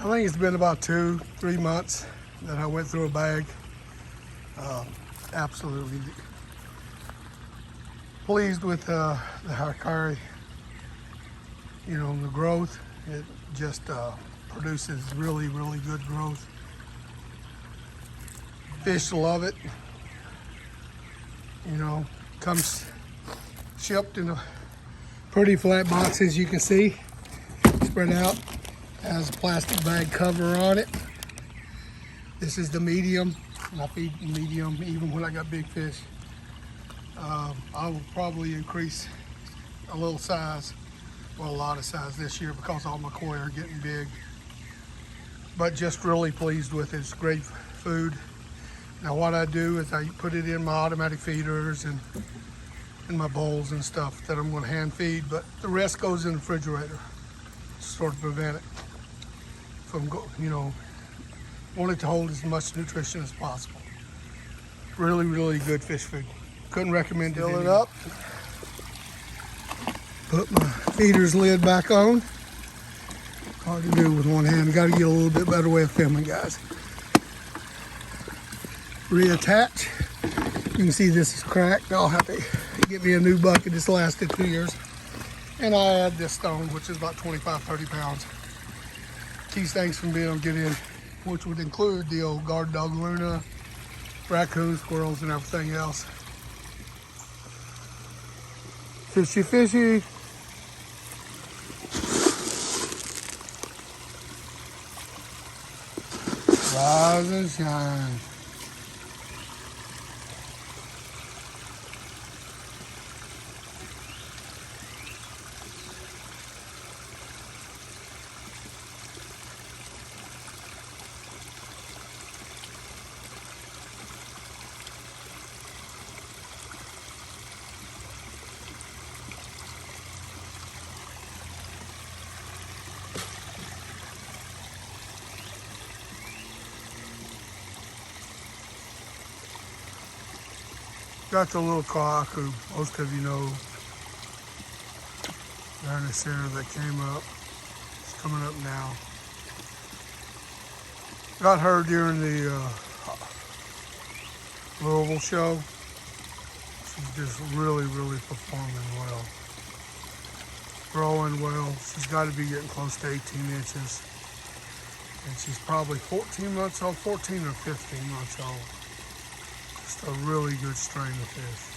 I think it's been about 2-3 months that I went through a bag. Absolutely pleased with the Hikari, the growth. It just produces really, really good growth. Fish love it. Comes shipped in a pretty flat box, as you can see, spread out. Has a plastic bag cover on it. This is the medium, and I feed medium even when I got big fish. I will probably increase a little size, well, a lot of size this year because all my koi are getting big. But just really pleased with it. It's great food. Now what I do is I put it in my automatic feeders and in my bowls and stuff that I'm going to hand feed, but the rest goes in the refrigerator to sort of prevent it from want it to hold as much nutrition as possible. Really, really good fish food. Couldn't recommend it. Fill it up. Put my feeder's lid back on. Hard to do with one hand. Got to get a little bit better way of filming, guys. Reattach. You can see this is cracked. I'll have to get me a new bucket. This lasted 2 years. And I add this stone, which is about 25-30 pounds. Keeps things from being able to get in, which would include the old guard dog Luna, raccoons, squirrels, and everything else. Fishy, fishy. Rise and shine. Got the little clock who most of you know there in the center that came up. It's coming up now. Got her during the Louisville show. She's just really, really performing well. Growing well. She's got to be getting close to 18 inches. And she's probably 14 months old, 14 or 15 months old. Just a really good strain of fish.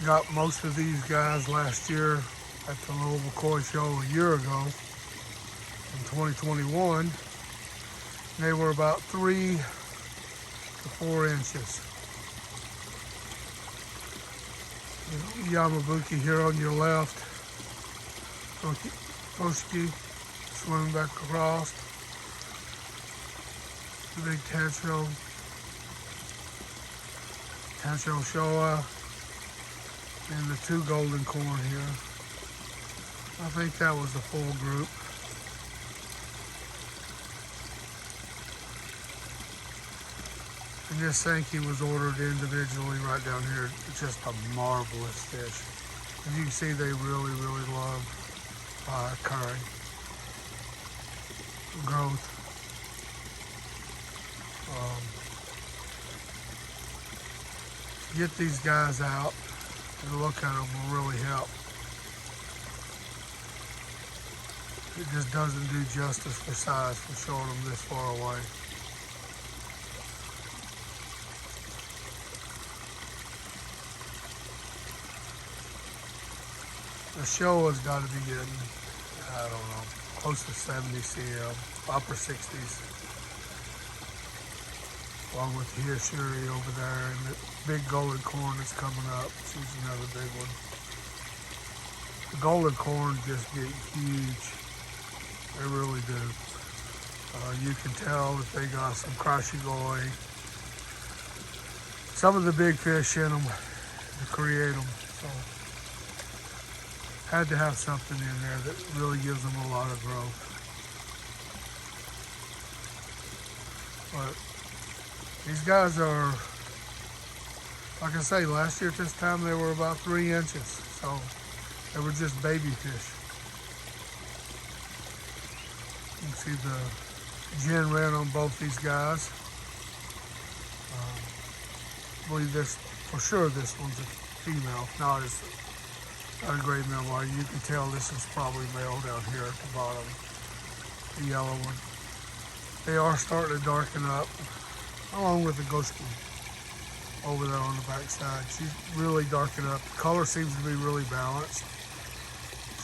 Got most of these guys last year at the Louisville Koi show a year ago in 2021. They were about 3 to 4 inches. Yamabuki here on your left. Toshiki swimming back across. The big Tancho Showa, and the 2 golden corn here. I think that was the full group. And this Saki was ordered individually right down here. It's just a marvelous fish. And you can see they really, really love Hikari growth. Get these guys out and look at them will really help. It just doesn't do justice for size for showing them this far away. The Showa's got to be getting, I don't know, close to 70 cm, upper 60s. Along with the Hishiri over there, and the big golden corn that's coming up. She's another big one. The golden corn just get huge. They really do. You can tell that they got some Saki-Hikari. Some of the big fish in them to create them. So had to have something in there that really gives them a lot of growth. But these guys are Like I say, last year at this time they were about 3 inches, so they were just baby fish. You can see the gin red on both these guys. I believe this, for sure this one's a female. If not, it's not a gray male bar. You can tell this is probably male down here at the bottom, the yellow one. They are starting to darken up, along with the ghosty over there on the back side. She's really darkened up. The color seems to be really balanced.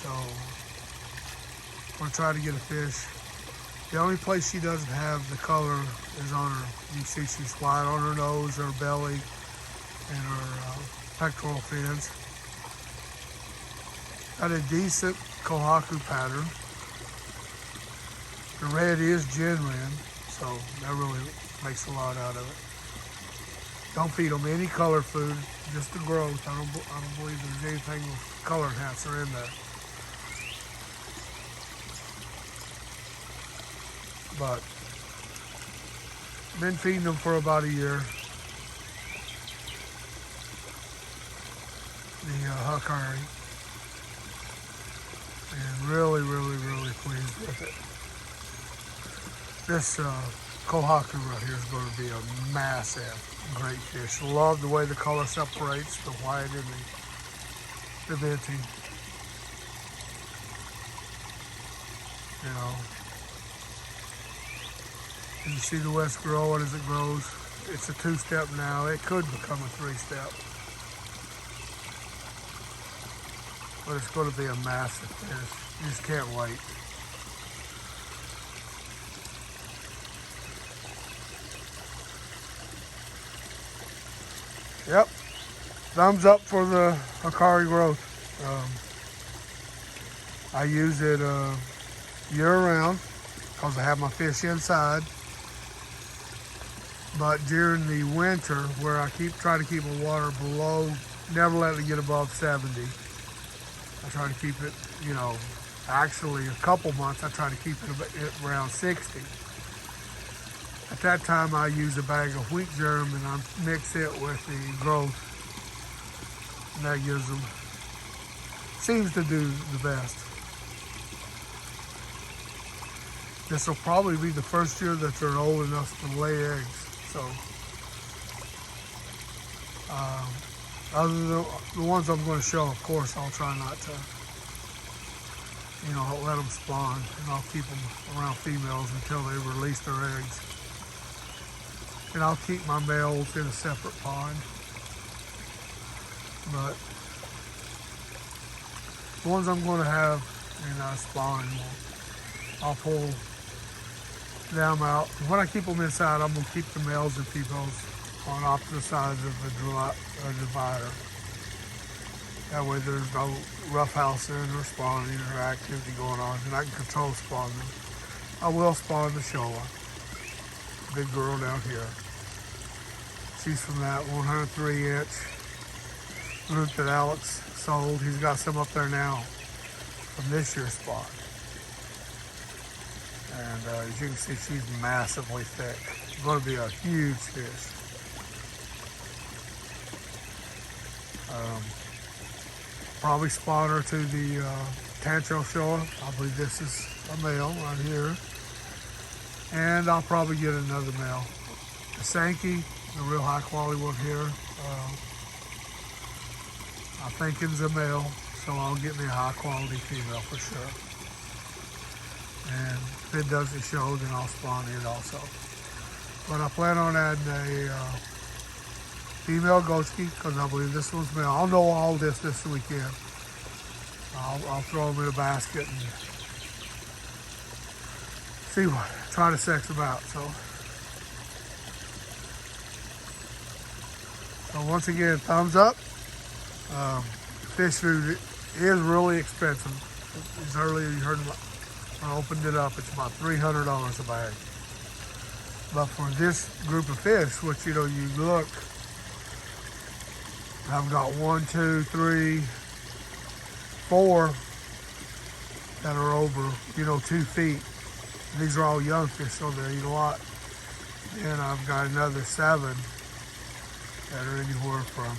So I'm gonna try to get a fish. The only place she doesn't have the color is on her. You can see she's white on her nose, her belly, and her pectoral fins. Got a decent kohaku pattern. The red is gin red, so that really makes a lot out of it. Don't feed them any color food, just the growth. I don't believe there's anything with color enhancer in there. But been feeding them for about a year. The Hikari, and really pleased with it. This kohaku right here is going to be a massive, great fish. Love the way the color separates the white and the minty. You know, you see the west growing as it grows. It's a 2-step now. It could become a 3-step. But it's going to be a massive fish. You just can't wait. Yep. Thumbs up for the Hikari Growth. I use it year-round because I have my fish inside. But during the winter, where I try to keep the water below, never let it get above 70. I try to keep it, you know, actually a couple months I try to keep it around 60. At that time I use a bag of wheat germ and I mix it with the growth. And that gives them, seems to do the best. This will probably be the first year that they're old enough to lay eggs. So, other than the ones I'm going to show, of course, I'll try not to, you know, let them spawn, and I'll keep them around females until they release their eggs. And I'll keep my males in a separate pond. But the ones I'm going to have in spawning, I'll pull them out. When I keep them inside, I'm going to keep the males and females on opposite sides of the divider. That way there's no roughhousing or spawning or activity going on, and I can control spawning. I will spawn the Showa, big girl down here. She's from that 103-inch group that Alex sold. He's got some up there now from this year's spawn. And as you can see, she's massively thick. It's going to be a huge fish. Probably spawn her to the Tancho Showa. I believe this is a male right here. And I'll probably get another male. The Saki, the real high quality one here. I think it's a male, so I'll get me a high quality female for sure. And if it doesn't show, then I'll spawn it also. But I plan on adding a female ghosty, because I believe this one's male. I'll know all this weekend. I'll throw them in a basket and see what, try to sex them out. So once again, thumbs up. Fish food is really expensive. As earlier you heard when I opened it up, it's about $300 a bag. But for this group of fish, which, you know, you look, I've got 1, 2, 3, 4 that are over, you know, 2 feet. These are all young fish, so they eat a lot. And I've got another 7 that are anywhere from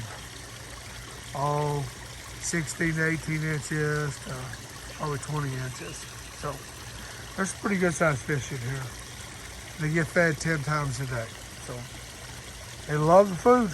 16 to 18 inches to probably 20 inches. So there's some pretty good sized fish in here. They get fed 10 times a day. So they love the food.